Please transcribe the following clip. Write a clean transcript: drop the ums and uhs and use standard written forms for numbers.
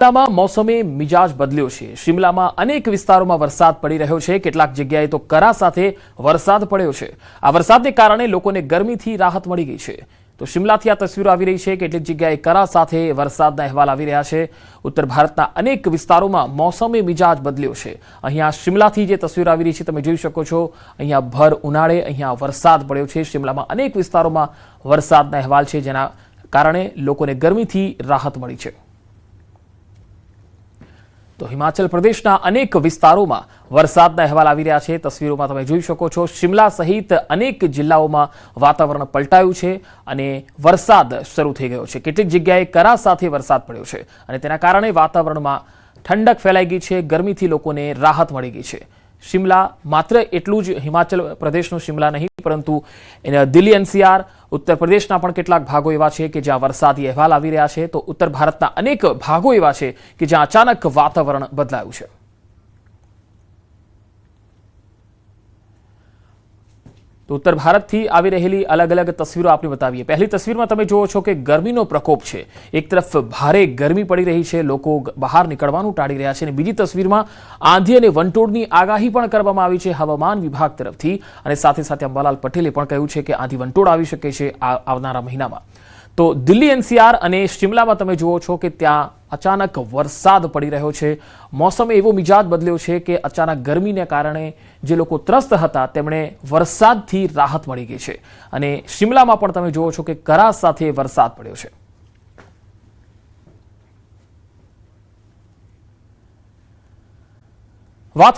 શિમલામાં મોસમે મિજાજ બદલ્યો છે। શિમલામાં અનેક વિસ્તારોમાં વરસાદ પડી રહ્યો છે। કેટલાક જગ્યાએ તો કરા સાથે વરસાદ પડ્યો છે। આ વરસાદને કારણે લોકોને ગરમીથી રાહત મળી ગઈ છે। તો શિમલાથી આ તસવીરો આવી રહી છે। કેટલીક જગ્યાએ કરા સાથે વરસાદના અહેવાલ આવી રહ્યા છે। ઉત્તર ભારતના અનેક વિસ્તારોમાં મોસમે મિજાજ બદલ્યો છે। અહીંયા શિમલાથી જે તસવીરો આવી રહી છે તમે જોઈ શકો છો। અહીંયા ભર ઉનાળે અહીંયા વરસાદ પડ્યો છે। શિમલામાં અનેક વિસ્તારોમાં વરસાદના અહેવાલ છે, જેના કારણે લોકોને ગરમીથી રાહત મળી છે। તો હિમાચલ પ્રદેશના અનેક વિસ્તારોમાં વરસાદના અહેવાલ આવી રહ્યા છે। તસવીરોમાં તમે જોઈ શકો છો। શિમલા સહિત અનેક જિલ્લાઓમાં વાતાવરણ પલટાયું છે અને વરસાદ શરૂ થઈ ગયો છે। કેટલીક જગ્યાએ કરા સાથે વરસાદ પડ્યો છે અને તેના કારણે વાતાવરણમાં ઠંડક ફેલાઈ ગઈ છે। ગરમીથી લોકોને રાહત મળી ગઈ છે। શિમલા માત્ર એટલું જ હિમાચલ પ્રદેશનું શિમલા નહીં, પરંતુ દિલ્હી એનસીઆર ઉત્તર પ્રદેશના પણ કેટલાક ભાગો એવા છે કે જ્યાં વરસાદી અહેવાલ આવી રહ્યા છે। તો ઉત્તર ભારતના અનેક ભાગો એવા છે કે જ્યાં અચાનક વાતાવરણ બદલાયું છે। તો ઉત્તર ભારતથી આવી રહેલી અલગ અલગ તસવીરો આપને બતાવીએ। પહેલી તસવીરમાં તમે જુઓ છો કે ગરમીનો પ્રકોપ છે। એક તરફ ભારે ગરમી પડી રહી છે, લોકો બહાર નીકળવાનું ટાળી રહ્યા છે, અને બીજી તસવીરમાં આંધી અને વંટોળની આગાહી પણ કરવામાં આવી છે હવામાન વિભાગ તરફથી, અને સાથે સાથે અંબાલાલ પટેલે પણ કહ્યું છે કે આંધી વંટોળ આવી શકે છે આવનારા મહિનામાં। તો દિલ્હી એનસીઆર અને શિમલામાં તમે જુઓ છો કે ત્યાં અચાનક વરસાદ પડી રહ્યો છે। મોસમે એવો મિજાજ બદલ્યો છે કે અચાનક ગરમીને કારણે જે લોકો ત્રસ્ત હતા તેમણે વરસાદથી રાહત મળી ગઈ છે, અને શિમલામાં પણ તમે જુઓ છો કે કરા સાથે વરસાદ પડ્યો છે। વાત